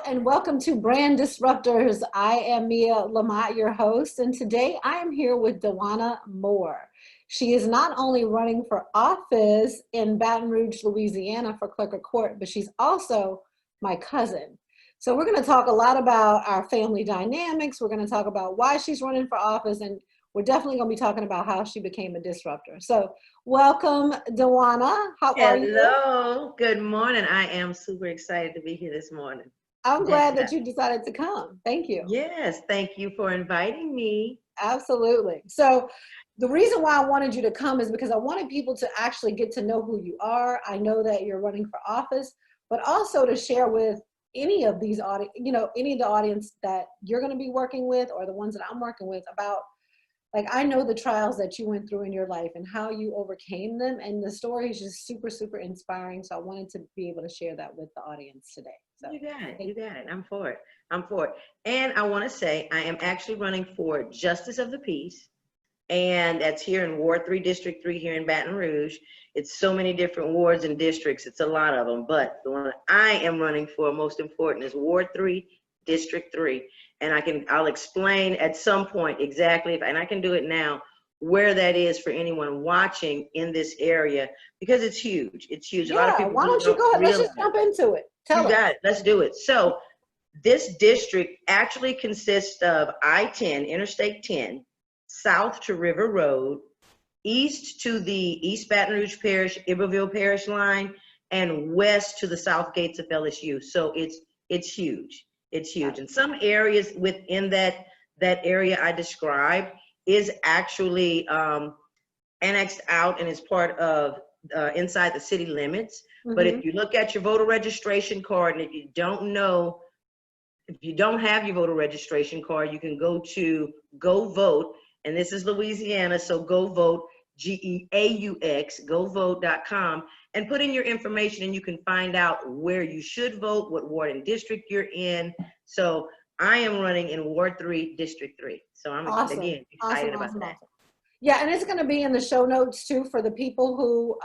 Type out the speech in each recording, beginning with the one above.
and welcome to Brand Disruptors. I am Mia Lamott, your host, and today I am here with Dajuana Moore. She is not only running for office in Baton Rouge, Louisiana for Clerk of Court, but she's also my cousin. So we're going to talk a lot about our family dynamics. We're going to talk about why she's running for office, and we're definitely going to be talking about how she became a disruptor. So welcome, Dajuana. How are you? Hello, good morning. I am super excited to be here this morning. I'm glad that you decided to come. Thank you. Yes, thank you for inviting me. Absolutely. So the reason why I wanted you to come is because I wanted people to actually get to know who you are. I know that you're running for office, but also to share with any of these any of the audience that you're going to be working with or the ones that I'm working with about, like, I know the trials that you went through in your life and how you overcame them. And the story is just super, super inspiring. So I wanted to be able to share that with the audience today. So You got it. You got it. I'm for it. I'm for it. And I want to say I am actually running for Justice of the Peace. And that's here in Ward 3, District 3 here in Baton Rouge. It's so many different wards and districts. It's a lot of them. But the one I am running for, most important, is Ward 3, District 3. And I'll explain at some point exactly, and I can do it now, where that is for anyone watching in this area, because it's huge. It's huge. Yeah, A lot of people why don't you go ahead? Let's just jump into it. You got it. Let's do it. So this district actually consists of I-10, Interstate 10, south to River Road, east to the East Baton Rouge Parish, Iberville Parish line, and west to the south gates of LSU. So it's huge. It's huge. And some areas within that area I described is actually annexed out and is part of inside the city limits. Mm-hmm. But if you look at your voter registration card, and if you don't have your voter registration card, you can go to Go Vote. And this is Louisiana, so Go Vote, GEAUX, govote.com, and put in your information, and you can find out where you should vote, what ward and district you're in. So I am running in Ward 3, District 3. So I'm again excited about that. Yeah, and it's going to be in the show notes too for the people who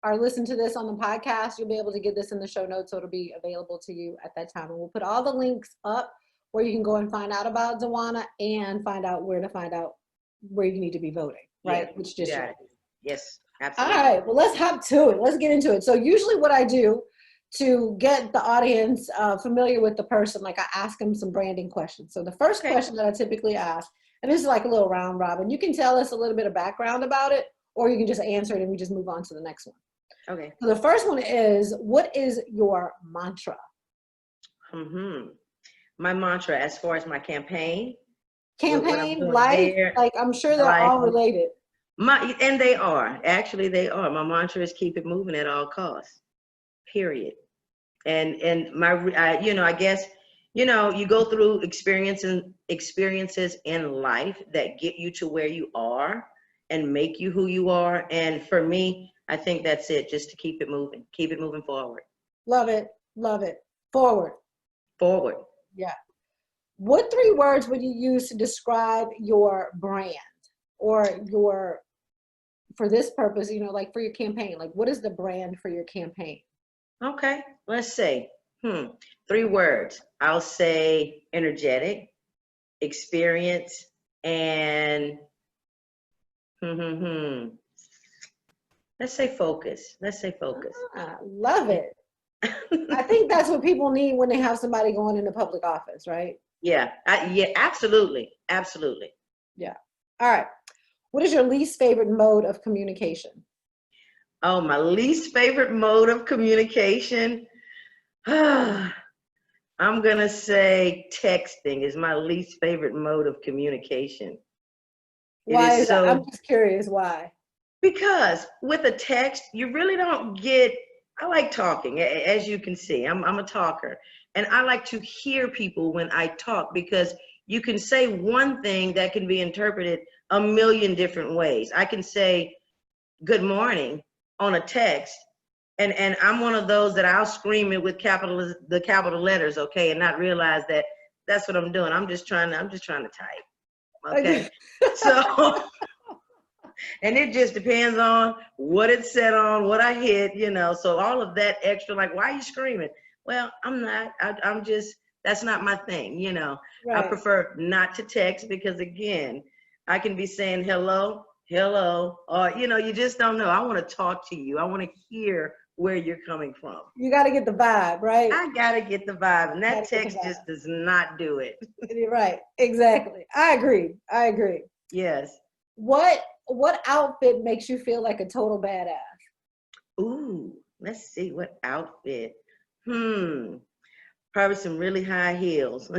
are listening to this on the podcast. You'll be able to get this in the show notes, so it'll be available to you at that time. And we'll put all the links up where you can go and find out about Dajuana and find out where you need to be voting, right? Yeah, Which district? Yes, absolutely. All right, well, let's hop to it. Let's get into it. So usually what I do to get the audience familiar with the person, like, I ask them some branding questions. So the first question that I typically ask, and this is like a little round robin, you can tell us a little bit of background about it, or you can just answer it and we just move on to the next one. Okay. So the first one is, what is your mantra? My mantra as far as my campaign, life, like, I'm sure they're all related. And they are. Actually, they are. My mantra is keep it moving at all costs, period. And I guess, you go through experiences in life that get you to where you are and make you who you are. And for me, I think that's it, just to keep it moving forward. Love it. Love it. Forward. Yeah. What 3 words would you use to describe your brand, or for this purpose, like for your campaign? Like, what is the brand for your campaign? Okay, let's say 3 words. I'll say energetic, experience, and let's say focus. Love it. I think that's what people need when they have somebody going into public office, right? Yeah, absolutely. Yeah. All right. What is your least favorite mode of communication? Oh, my least favorite mode of communication? I'm going to say texting is my least favorite mode of communication. Why is that? I'm just curious why. Because with a text, you really don't I like talking, as you can see. I'm a talker. And I like to hear people when I talk, because you can say one thing that can be interpreted a million different ways. I can say good morning on a text, and I'm one of those that I'll scream it with the capital letters, okay, and not realize that that's what I'm doing. I'm just trying to type, okay? So, and it just depends on what it's set on, what I hit, so all of that extra, like, why are you screaming? Well, I'm not. I'm just, that's not my thing, you know. I Right. prefer not to text because, again, I can be saying hello, hello, or, you know, you just don't know. I want to talk to you. I want to hear where you're coming from. You got to get the vibe, right? I got to get the vibe, and that Got to get the text vibe. just does not do it. You're right. Exactly. I agree. I agree. Yes. What outfit makes you feel like a total badass? Ooh, let's see what outfit. Hmm. Probably some really high heels.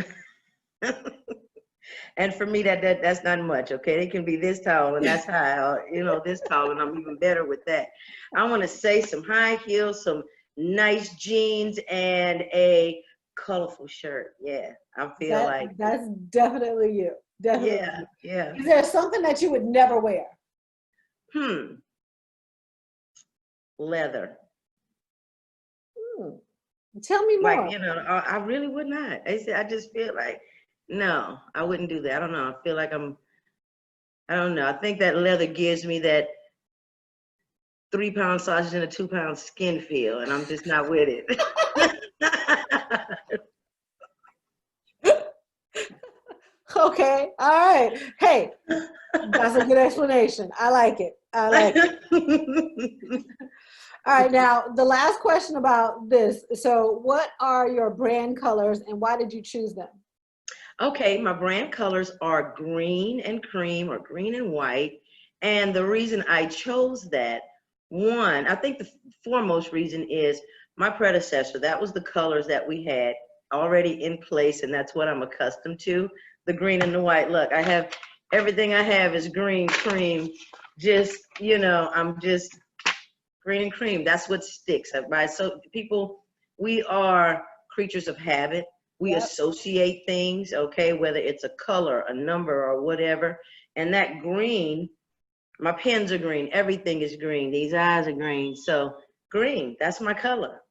And for me, that's not much. Okay, they can be this tall and that's high, or you know, this tall, and I'm even better with that. I want to say some high heels, some nice jeans, and a colorful shirt. Yeah, I feel like, That's definitely you. Definitely yeah, you. yeah. Is there something that you would never wear? Hmm. Leather. Hmm. Tell me Like, more. you know, I really would not. I just feel like, no, I wouldn't do that. I don't know. I feel like I don't know. I think that leather gives me that 3-pound sausage and a 2-pound skin feel, and I'm just not with it. Okay. All right. Hey, that's a good explanation. I like it. I like it. All right. Now, the last question about this. So, what are your brand colors and why did you choose them? Okay, my brand colors are green and cream or green and white. And the reason I chose that, one, I think the foremost reason is my predecessor, that was the colors that we had already in place, and that's what I'm accustomed to, the green and the white. Look, I have everything I have is green, cream, just, you know, I'm just green and cream. That's what sticks. Right? So people, we are creatures of habit. We Yep. associate things, okay, whether it's a color, a number, or whatever. And that green, my pens are green. Everything is green. These eyes are green. So green, that's my color.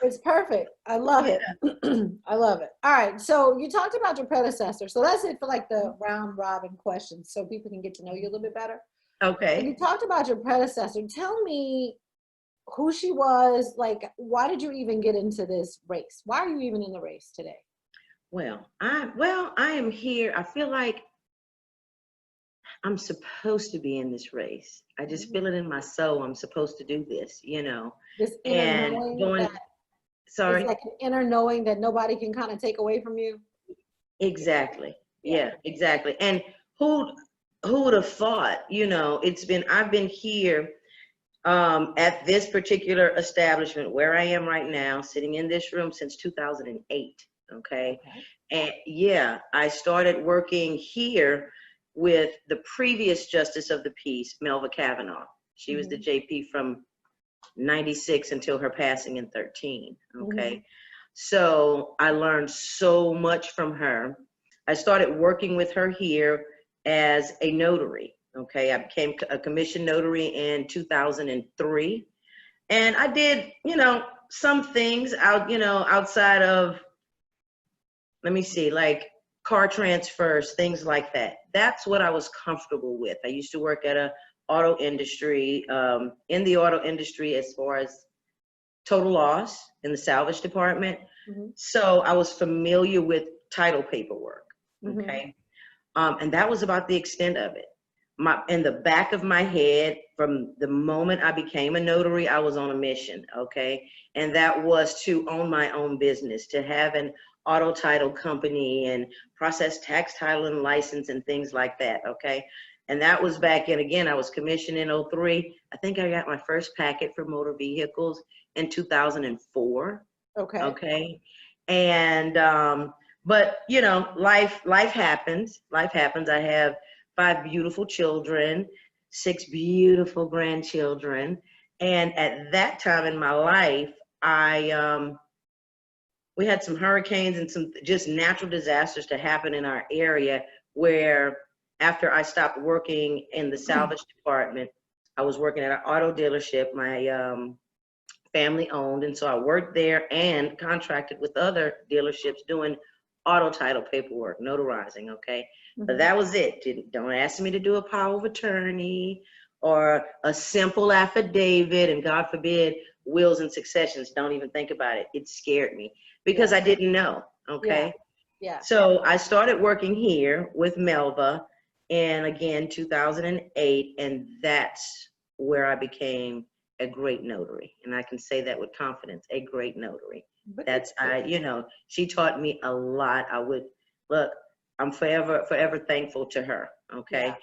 It's perfect. I love Yeah. it. I love it. All right. So, you talked about your predecessor. So, that's it for like the round robin questions so people can get to know you a little bit better. So, you Okay. talked about your predecessor. Tell me who she was. Like, why did you even get into this race? Why are you even in the race today? I am here. I feel like I'm supposed to be in this race. I just Mhm. feel it in my soul. I'm supposed to do this, you know. This inner And knowing going, that it's sorry. like an inner knowing that nobody can kind of take away from you. Exactly. Yeah. Yeah, exactly. And who who would have thought, you know, I've been here at this particular establishment where I am right now, sitting in this room since 2008. Okay. Okay. And yeah, I started working here with the previous Justice of the Peace, Melva Kavanaugh. She was the Hmm. JP from 96 until her passing in 13. Hmm. Okay. So I learned so much from her. I started working with her here as a notary. Okay. I became a commissioned notary in 2003. And I did, you know, some things out, you know, outside of, let me see, like car transfers, things like that. That's what I was comfortable with. I used to work at a auto industry, in the auto industry as far as total loss in the salvage department. Hmm. So I was familiar with title paperwork. Hmm. Okay. And that was about the extent of it. In the back of my head, from the moment I became a notary, I was on a mission. Okay. And that was to own my own business, to have an auto title company and process tax title and license and things like that. Okay. And that was back in, again, I was commissioned in '03. I think I got my first packet for motor vehicles in 2004. Okay. Okay. And but you know, life happens. Life happens. I have 5 beautiful children, 6 beautiful grandchildren. And at that time in my life, I we had some hurricanes and some just natural disasters to happen in our area, where after I stopped working in the salvage department, I was working at an auto dealership. My family owned, and so I worked there and contracted with other dealerships doing auto title paperwork, notarizing. Okay, but Hmm. that was it. Don't ask me to do a power of attorney or a simple affidavit, and God forbid wills and successions. Don't even think about it. It scared me because Yeah. I didn't know. Yeah. Okay. Yeah. So I started working here with Melva in, again, 2008, and that's where I became a great notary. And I can say that with confidence, a great notary. But That's, she taught me a lot. Look, I'm forever thankful to her. Okay. yeah.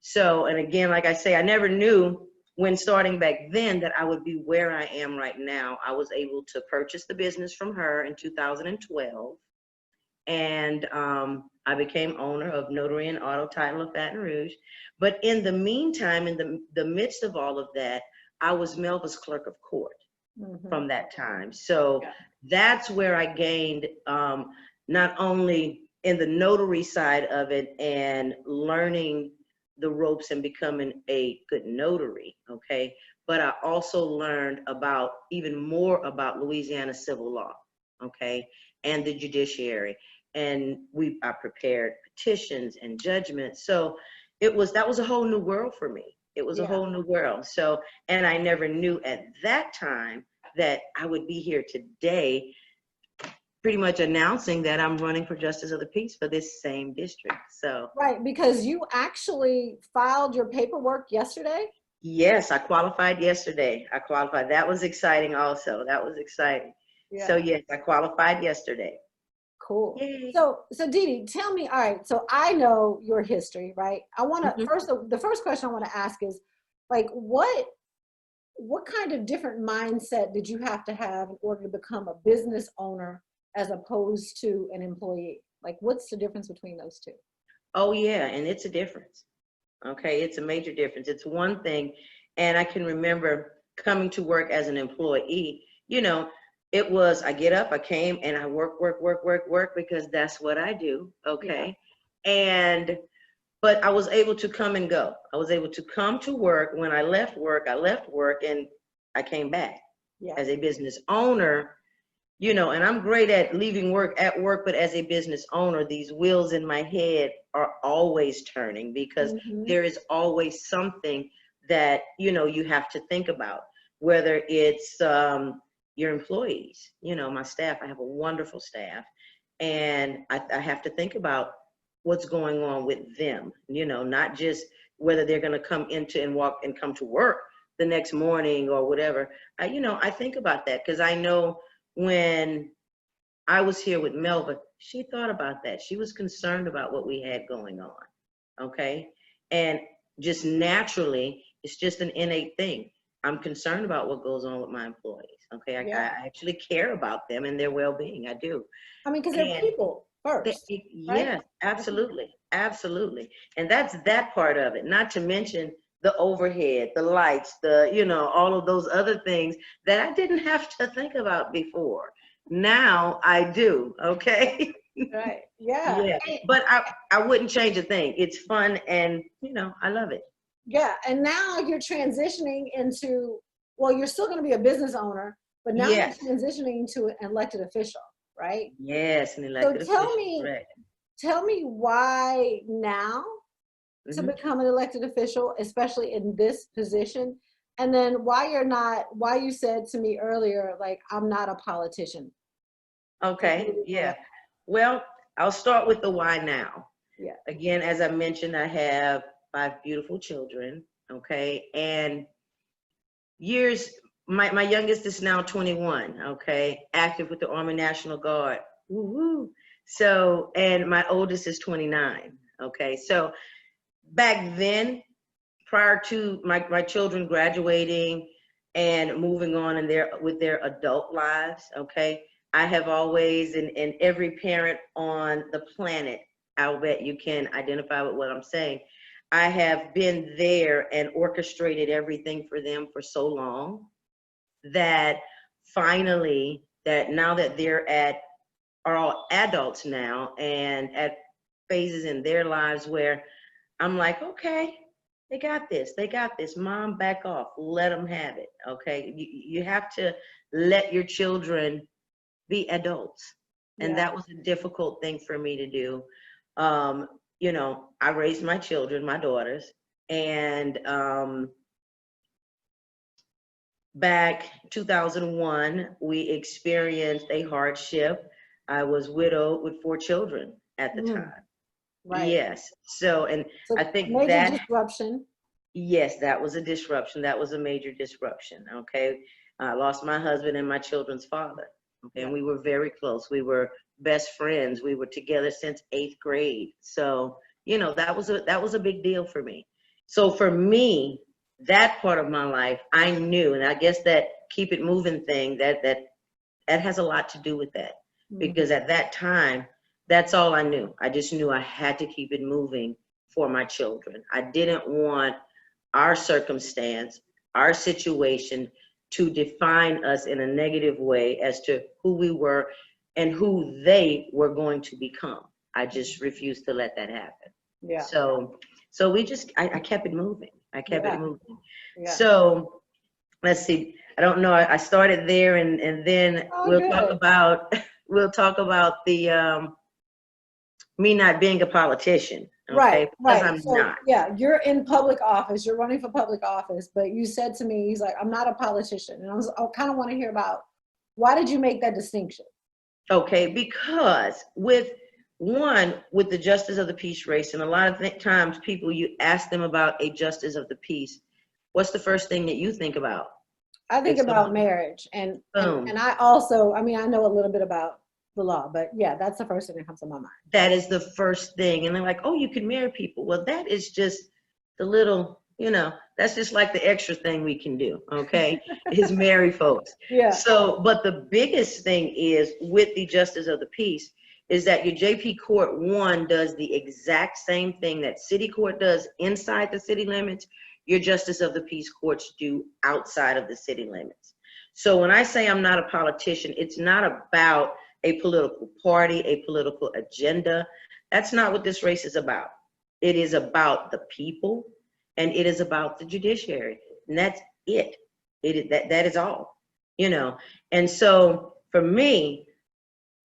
So, and again, like I say, I never knew when starting back then that I would be where I am right now. I was able to purchase the business from her in 2012. And I became owner of Notary and Auto Title of Baton Rouge. But in the meantime, in the midst of all of that, I was Melva's Clerk of Court from that time. So Yeah. that's where I gained not only in the notary side of it and learning the ropes and becoming a good notary, okay, but I also learned about even more about Louisiana civil law, okay, and the judiciary. And I prepared petitions and judgments. So that was a whole new world for me. It was a Yeah. whole new world. So, and I never knew at that time that I would be here today, pretty much announcing that I'm running for Justice of the Peace for this same district. So, Right, because you actually filed your paperwork yesterday? yes, I qualified yesterday. I qualified. That was exciting also. That was exciting. So, Yeah. yes, I qualified yesterday. Cool. Yay. So Dee Dee, tell me, all right, so I know your history, right? I want to Mhm. first, the first question I want to ask is like, what kind of different mindset did you have to have in order to become a business owner as opposed to an employee? Like, what's the difference between those two? Oh, yeah, and it's a difference. Okay, it's a major difference. It's one thing, and I can remember coming to work as an employee, it was, I get up, I came, and I work, because that's what I do, Yeah. okay? But I was able to come and go. I was able to come to work. When I left work, and I came back. Yeah. As a business owner, and I'm great at leaving work at work, but as a business owner, these wheels in my head are always turning because there is always something that, you have to think about, whether it's your employees, my staff. I have a wonderful staff, and I have to think about what's going on with them, not just whether they're going to come into and walk and come to work the next morning or whatever. I think about that because I know when I was here with Melva, she thought about that. She was concerned about what we had going on. Okay. And just naturally, it's just an innate thing. I'm concerned about what goes on with my employees. Okay. I Yeah. actually care about them and their well being. I do. I mean, because they're And people first, right? yes, absolutely. Absolutely. And that's that part of it. Not to mention the overhead, the lights, all of those other things that I didn't have to think about before. Now I do. Okay. Right. Yeah. Yeah. But I wouldn't change a thing. It's fun and, I love it. Yeah. And now you're transitioning into, well, you're still going to be a business owner, but now you're Yes. transitioning to an elected official, right? Yes, an So elected official. Correct. tell me why now to become an elected official, especially in this position, and then why you said to me earlier, like, I'm not a politician. Okay. Yeah. Well, I'll start with the why now. Yeah. Again, as I mentioned, I have 5 beautiful children. Okay. And my youngest is now 21. Okay. Active with the Army National Guard. Woo-hoo. So, and my oldest is 29. Okay. So back then, prior to my children graduating and moving on with their adult lives, okay, I have always, and every parent on the planet, I'll bet you can identify with what I'm saying, I have been there and orchestrated everything for them for so long that finally, that now that are all adults now and at phases in their lives where I'm like, okay, they got this. They got this. Mom, back off. Let them have it. Okay. You have to let your children be adults. And Yeah. that was a difficult thing for me to do. I raised my children, my daughters, and back 2001, we experienced a hardship. I was widowed with 4 children at the Mm, time. right. Yes. So, and I So think major that, disruption. yes, that was a disruption. That was a major disruption. Okay. I lost my husband and my children's father. Okay. Yeah. And we were very close. We were best friends. We were together since 8th grade. So, that was a big deal for me. So for me, that part of my life, I knew, and I guess that keep it moving thing, that has a lot to do with that. Mhm. Because at that time, that's all I knew. I just knew I had to keep it moving for my children. I didn't want our circumstance, our situation to define us in a negative way as to who we were and who they were going to become. I just refused to let that happen. Yeah. So I kept it moving. I kept it Yeah. moving. Yeah. So let's see. I don't know. I started there, and then Oh, we'll talk good. about the me not being a politician. Right, Okay, because right. I'm So not. yeah, you're in public office, you're running for public office, but you said to me, he's like, I'm not a politician. And I kind of want to hear about why did you make that distinction? Okay, because with the justice of the peace race, and a lot of times people, you ask them about a justice of the peace, what's the first thing that you think about? I think If about someone, marriage and boom, I also, I mean, I know a little bit about the law, but yeah, that's the first thing that comes to my mind. that is the first thing. And they're like, oh, you can marry people. Well, that is just the little, that's just like the extra thing we can do, okay, is marry folks. Yeah. So, but the biggest thing is with the justice of the peace is that your JP Court 1 does the exact same thing that city court does inside the city limits, your justice of the peace courts do outside of the city limits. So when I say I'm not a politician, it's not about a political party, a political agenda. That's not what this race is about. It is about the people, and it is about the judiciary, and that's it. That is all, And so for me,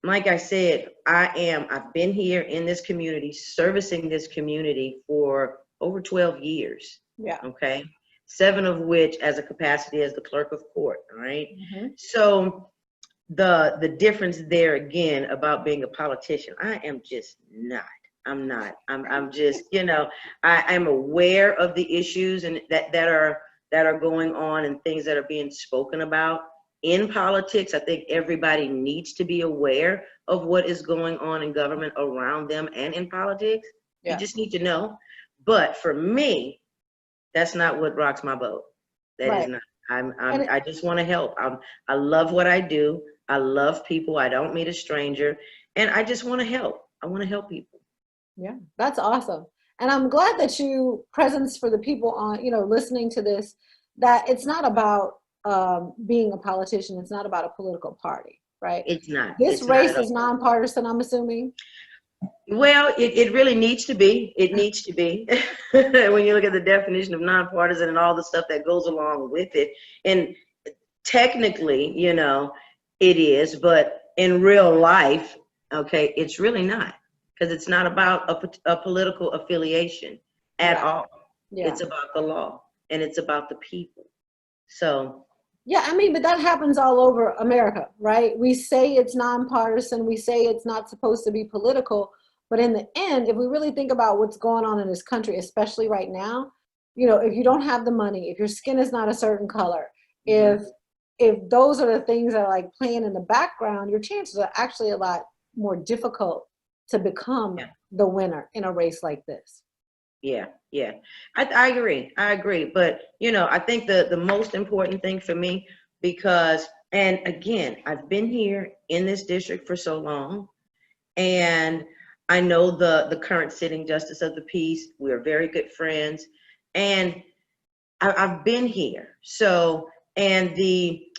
like I said, I've been here in this community, servicing this community for over 12 years. Yeah. Okay. 7 of which as a capacity as the clerk of court. All right. Hmm. So the difference there again about being a politician, I am just not. I'm not. I'm just, I'm aware of the issues and that are going on and things that are being spoken about in politics. I think everybody needs to be aware of what is going on in government around them and in politics. You Yeah. just need to know. But for me, that's not what rocks my boat. That is Right. not. And I just want to help. I love what I do. I love people. I don't meet a stranger, and I just want to help. I want to help people. yeah, that's awesome. And I'm glad that you presence for the people on, listening to this, that it's not about being a politician. It's not about a political party, right? It's not. This It's not race at is all. nonpartisan, I'm assuming. Well, it really needs to be. It needs to be. When you look at the definition of nonpartisan and all the stuff that goes along with it, and technically, it is, but in real life, okay, it's really not, because it's not about a political affiliation at Right. all. Yeah. It's about the law and it's about the people. So, Yeah, I mean, but that happens all over America, right? We say it's nonpartisan, we say it's not supposed to be political, but in the end, if we really think about what's going on in this country, especially right now, if you don't have the money, if your skin is not a certain color, mhm, if if those are the things that are like playing in the background, your chances are actually a lot more difficult to become yeah, the winner in a race like this. yeah, yeah. I agree. I agree. But, I think the most important thing for me, because, and again, I've been here in this district for so long, and I know the current sitting justice of the peace. We're very good friends, and I've been here. So, and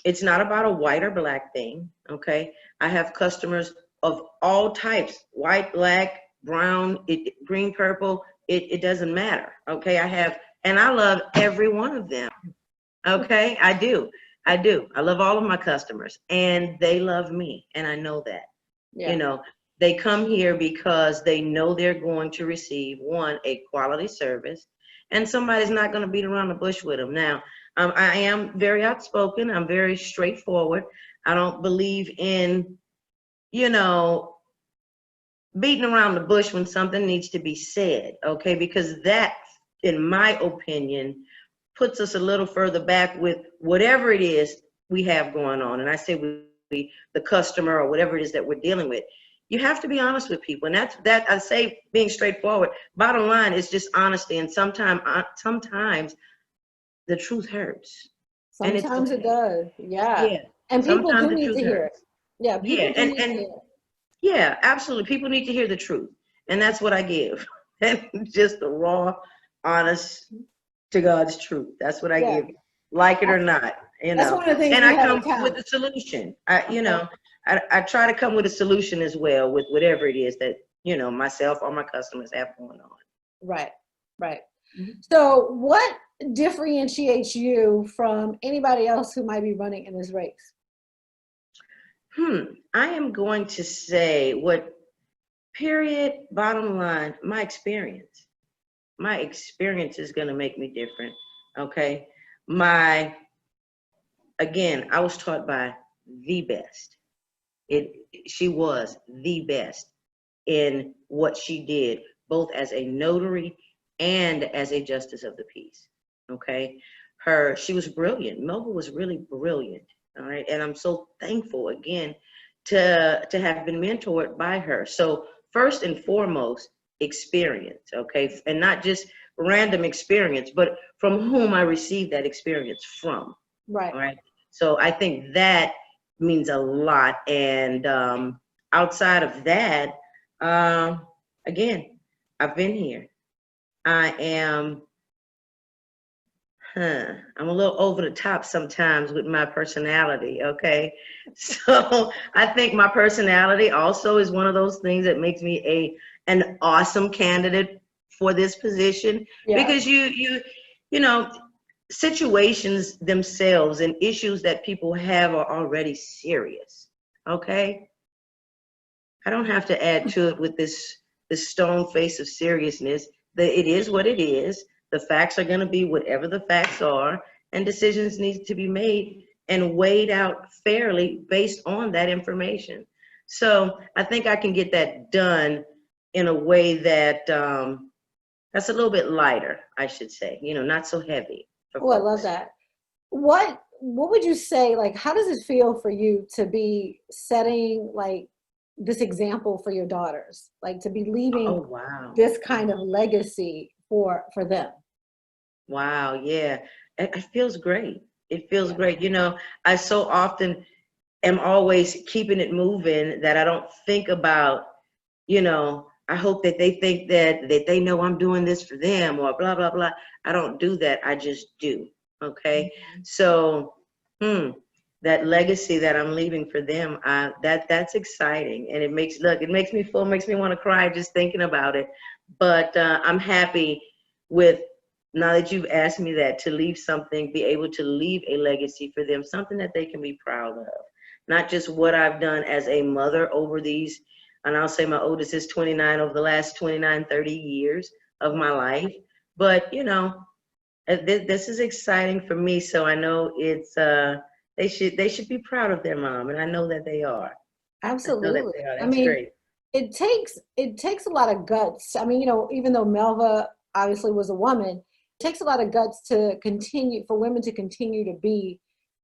it's not about a white or black thing. Okay. I have customers of all types, white, black, brown, green, purple. It doesn't matter. Okay. And I love every one of them. Okay. I do. I do. I love all of my customers, and they love me. And I know that, you Yeah. know, they come here because they know they're going to receive, one, a quality service, and somebody's not going to beat around the bush with them. Now, I am very outspoken. I'm very straightforward. I don't believe in, you know, beating around the bush when something needs to be said, okay? Because that, in my opinion, puts us a little further back with whatever it is we have going on. And I say we, the customer or whatever it is that we're dealing with. You have to be honest with people. And that's that I say being straightforward. Bottom line is just honesty. And sometimes the truth hurts. And it's Sometimes it okay. does. Yeah. Yeah. And people Sometimes do the need to truth hear it. hurts. Yeah, Yeah. people do need to hear it. Yeah, absolutely. People need to hear the truth. And that's what I give. Just the raw, honest to God's truth. That's what I Yeah. give. Like it or not, That's one of the things And we I have in come with common. a solution. Okay. I try to come with a solution as well with whatever it is that, myself or my customers have going on. Right. Right. Mhm. So what differentiates you from anybody else who might be running in this race? I am going to say bottom line, my experience. My experience is going to make me different. Okay. Again, I was taught by the best. She was the best in what she did, both as a notary and as a justice of the peace. Okay. She was brilliant. Melba was really brilliant. All right. And I'm so thankful again to have been mentored by her. So first and foremost, experience. Okay. And not just random experience, but from whom I received that experience from. Right. All right. So I think that means a lot. And outside of that, again, I've been here. I am, I'm a little over the top sometimes with my personality, okay? So I think my personality also is one of those things that makes me an awesome candidate for this position. Yeah. Because you know, situations themselves and issues that people have are already serious, okay? I don't have to add to it with this stone face of seriousness. It is what it is. The facts are going to be whatever the facts are, and decisions need to be made and weighed out fairly based on that information. So I think I can get that done in a way that that's a little bit lighter, I should say. Not so heavy for Oh, I love folks. that. What would you say, like, how does it feel for you to be setting like this example for your daughters, like to be leaving Oh wow. this kind of legacy for them? Wow, yeah. It feels great. It feels Yeah. great. I so often am always keeping it moving that I don't think about, I hope that they think that they know I'm doing this for them or blah, blah, blah. I don't do that. I just do. Okay. Mhm. So, that legacy that I'm leaving for them, that's exciting. And it makes me full, makes me want to cry just thinking about it. But I'm happy with, now that you've asked me that, to leave something, be able to leave a legacy for them, something that they can be proud of. Not just what I've done as a mother over these, and I'll say my oldest is 29, over the last 29, 30 years of my life. But, this is exciting for me. So I know it's, they should be proud of their mom. And I know that they are. I know that Absolutely. they are. I That's mean, great. it takes a lot of guts. I mean, even though Melva obviously was a woman, it takes a lot of guts to continue for women to continue to be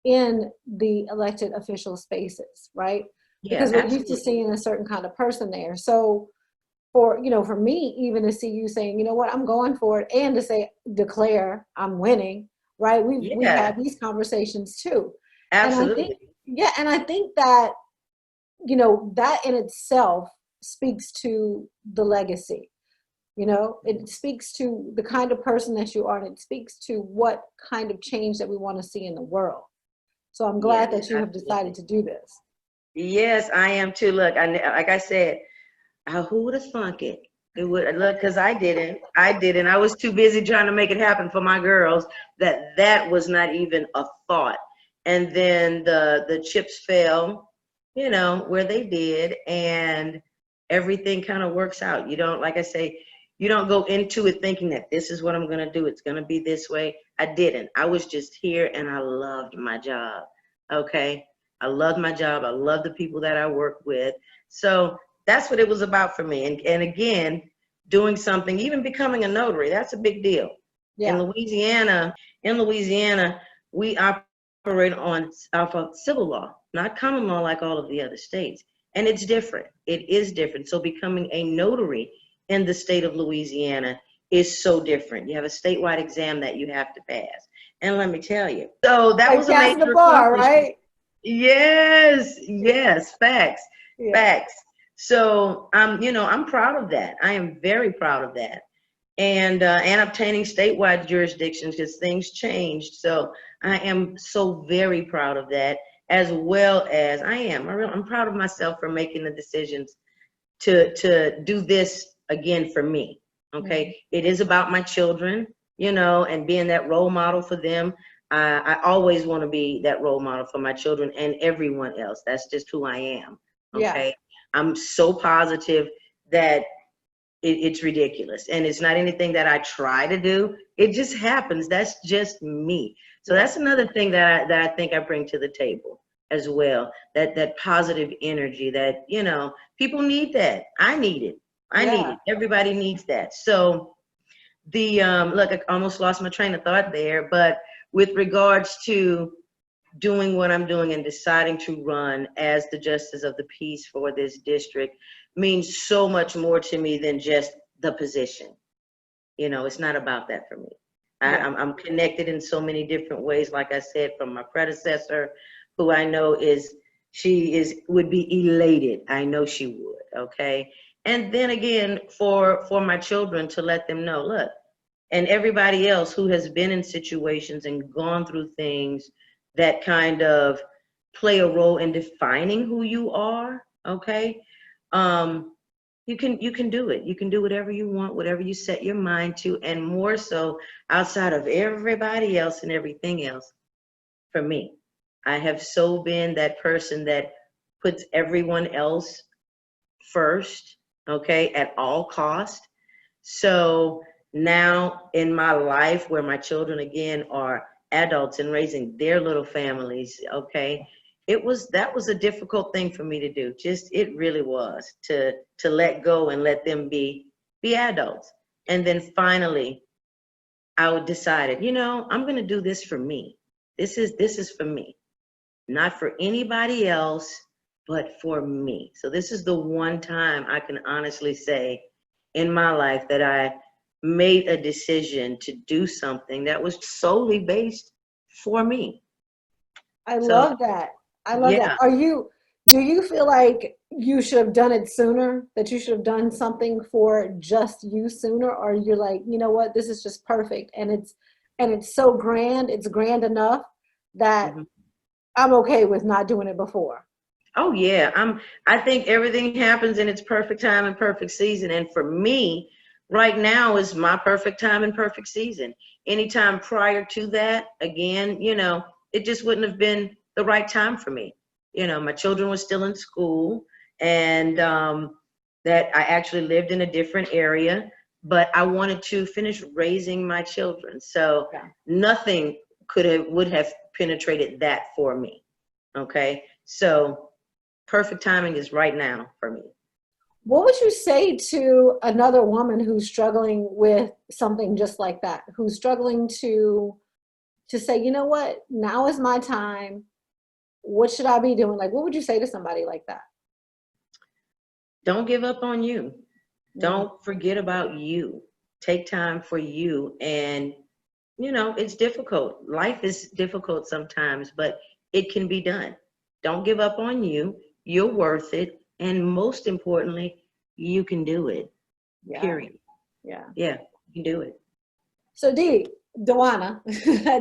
in the elected official spaces, right? Yeah, Because we're used to absolutely. seeing a certain kind of person there. So for me, even to see you saying, you know what, I'm going for it, and to say declare I'm winning, right? We've Yeah, had these conversations too. And I think, absolutely. yeah, and I think that that in itself speaks to the legacy. It speaks to the kind of person that you are, and it speaks to what kind of change that we want to see in the world. So I'm glad Yes, that you have decided absolutely. to do this. Yes, I am too. Look, like I said, who would have thunk it? It would look, because I didn't. I didn't. I was too busy trying to make it happen for my girls that was not even a thought. And then the chips fell, where they did, and everything kind of works out. You don't, like I say, You don't go into it thinking that this is what I'm going to do. It's going to be this way. I didn't. I was just here and I loved my job. Okay. I loved my job. I love the people that I work with. So that's what it was about for me. And again, doing something, even becoming a notary, that's a big deal. Yeah. In Louisiana, we operate on off of civil law, not common law like all of the other states. And it's different. It is different. So becoming a notary in the state of Louisiana is so different. You have a statewide exam that you have to pass. And let me tell you, so that Like was a passing the major bar, accomplishment. right? Yes, facts, Yeah. facts. So I'm proud of that. I am very proud of that. And obtaining statewide jurisdictions because things changed. So I am so very proud of that, as well as I'm proud of myself for making the decisions to do this again for me. Okay. It is about my children, and being that role model for them. I always want to be that role model for my children and everyone else. That's just who I am. Yeah. Okay. I'm so positive that it's ridiculous. And it's not anything that I try to do. It just happens. That's just me. So Yeah. that's another thing that I think I bring to the table as well. That positive energy that, people need that. I need it. I need it. Everybody needs that. So look, I almost lost my train of thought there, but with regards to doing what I'm doing and deciding to run as the Justice of the Peace for this district means so much more to me than just the position. It's not about that for me. I'm connected in so many different ways, like I said, from my predecessor, who I know would be elated. I know she would, okay? And then again, for my children to let them know, look, and everybody else who has been in situations and gone through things that kind of play a role in defining who you are, okay? You can do it. You can do whatever you want, whatever you set your mind to, and more so outside of everybody else and everything else. For me, I have so been that person that puts everyone else first, okay, at all cost. So now in my life, where my children again are adults and raising their little families, okay, that was a difficult thing for me to do. It really was to let go and let them be adults. And then finally I decided, I'm going to do this for me. This is for me, not for anybody else, but for me. So this is the one time I can honestly say in my life that I made a decision to do something that was solely based for me. I love that. I love that. Yeah. Do you feel like you should have done it sooner? That you should have done something for just you sooner? Or you're like, you know what, this is just perfect and it's so grand, it's grand enough that I'm okay with not doing it before. Oh yeah. I think everything happens in its perfect time and perfect season. And for me, right now is my perfect time and perfect season. Anytime prior to that, again, it just wouldn't have been the right time for me. My children were still in school, and that I actually lived in a different area, but I wanted to finish raising my children. So nothing would have penetrated that for me. Okay. So perfect timing is right now for me. What would you say to another woman who's struggling with something just like that, who's struggling to say, you know what, now is my time. What should I be doing? Like, what would you say to somebody like that? Don't give up on you. Don't forget about you. Take time for you. And, it's difficult. Life is difficult sometimes, but it can be done. Don't give up on you. You're worth it. And most importantly, you can do it. Yeah. Period. Yeah. Yeah, you can do it. So Dajuana,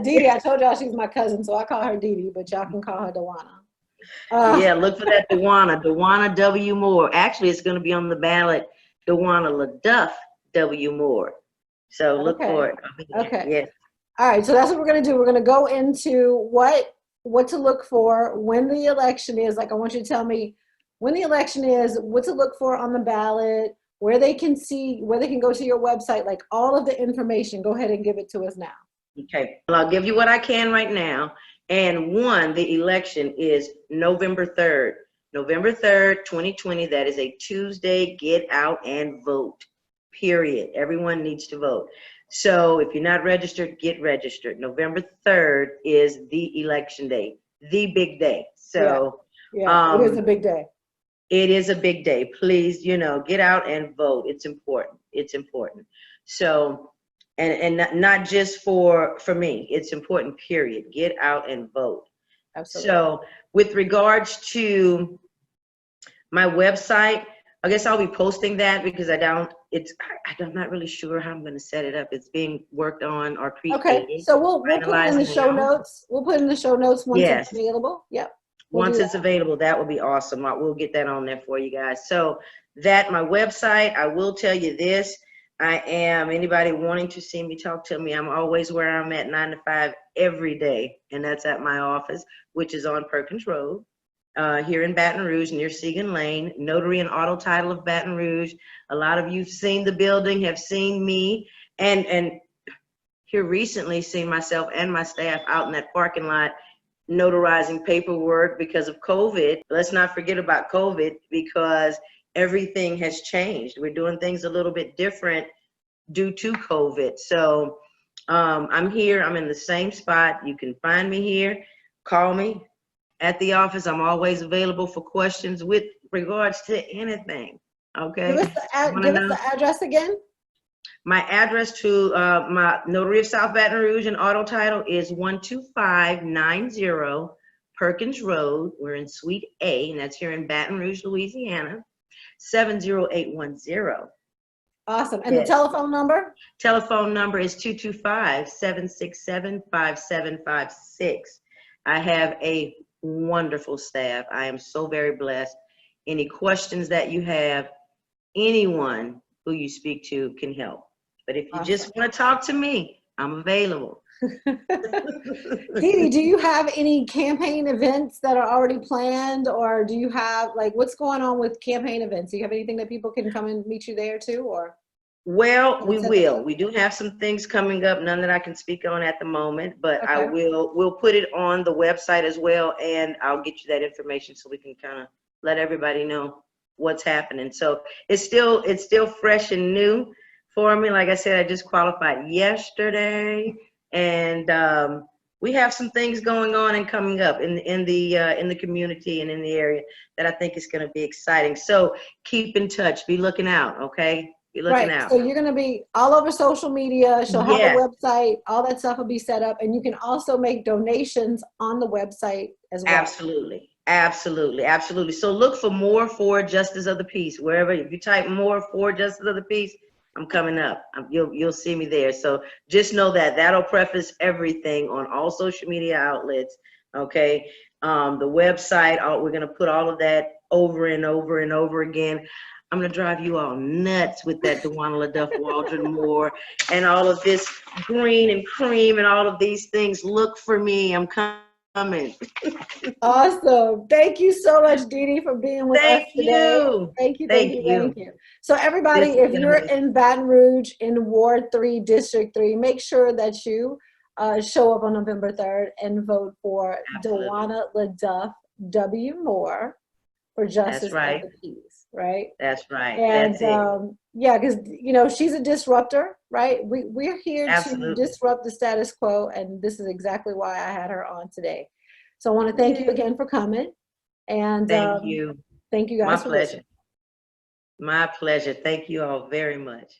Dee, I told y'all she's my cousin, so I call her Dee, but y'all can call her Dajuana. Yeah, look for that Dajuana W Moore. Actually, it's going to be on the ballot, Dajuana W Moore. So look for it. Okay. Yes. All right. So that's what we're going to do. We're going to go into what to look for when the election is. Like, I want you to tell me when the election is, what to look for on the ballot, where they can see, where they can go to your website, like all of the information. Go ahead and give it to us now. Okay, well, I'll give you what I can right now. And the election is November 3rd. November 3rd, 2020. That is a Tuesday. Get out and vote, period. Everyone needs to vote. So if you're not registered, get registered. November 3rd is the election day, the big day. So yeah, it is a big day. It is a big day. Please, get out and vote. It's important. It's important. So, and not just for me, it's important, period. Get out and vote. Absolutely. So with regards to my website, I guess I'll be posting that because I'm not really sure how I'm going to set it up. It's being worked on or created. Okay, so we'll put it in the show notes. We'll put it in the show notes once it's available. Yep. Once it's available, that will be awesome. We'll get that on there for you guys. So my website, I will tell you this. Anybody wanting to see me, talk to me, I'm always where I'm at 9 to 5 every day. And that's at my office, which is on Perkins Road, here in Baton Rouge, near Segan Lane, Notary and Auto Title of Baton Rouge. A lot of you've seen the building, have seen me, and here recently seen myself and my staff out in that parking lot notarizing paperwork because of COVID. Let's not forget about COVID because everything has changed. We're doing things a little bit different due to COVID. So I'm here. I'm in the same spot. You can find me here. Call me at the office. I'm always available for questions with regards to anything. Okay. Give us the address again. My address to my Notary of South Baton Rouge and Auto Title is 12590 Perkins Road. We're in Suite A, and that's here in Baton Rouge, Louisiana, 70810. Awesome. And the telephone number? Telephone number is 225-767-5756. I have a wonderful staff. I am so very blessed. Any questions that you have, anyone who you speak to can help. But if you just want to talk to me, I'm available. Dee, do you have any campaign events that are already planned, or do you have, what's going on with campaign events? Do you have anything that people can come and meet you there too, or? Well, we will. We do have some things coming up, none that I can speak on at the moment, but we'll put it on the website as well, and I'll get you that information so we can kind of let everybody know what's happening. So it's still fresh and new for me. Like I said, I just qualified yesterday, and we have some things going on and coming up in the community and in the area that I think is going to be exciting. So keep in touch. Be looking out, okay? Be looking out. So you're going to be all over social media. She'll have a website. All that stuff will be set up, and you can also make donations on the website as well. Absolutely. Absolutely. Absolutely. So look for more for Justice of the Peace. Wherever, if you type more for Justice of the Peace, I'm coming up. You'll see me there. So just know that'll preface everything on all social media outlets. Okay. The website, we're going to put all of that over and over and over again. I'm going to drive you all nuts with that Dajuana W, Waldron Moore, and all of this green and cream and all of these things. Look for me. I'm coming. Awesome. Thank you so much, Dee, for being with us today. Thank you. So everybody, if you're in Baton Rouge in Ward 3, District 3, make sure that you show up on November 3rd and vote for Dajuana W Moore for Justice of the Peace, right? That's right. And because she's a disruptor, right? We're here to disrupt the status quo, and this is exactly why I had her on today. So I want to thank you again for coming, and thank you. Thank you guys. My pleasure. My pleasure. Thank you all very much.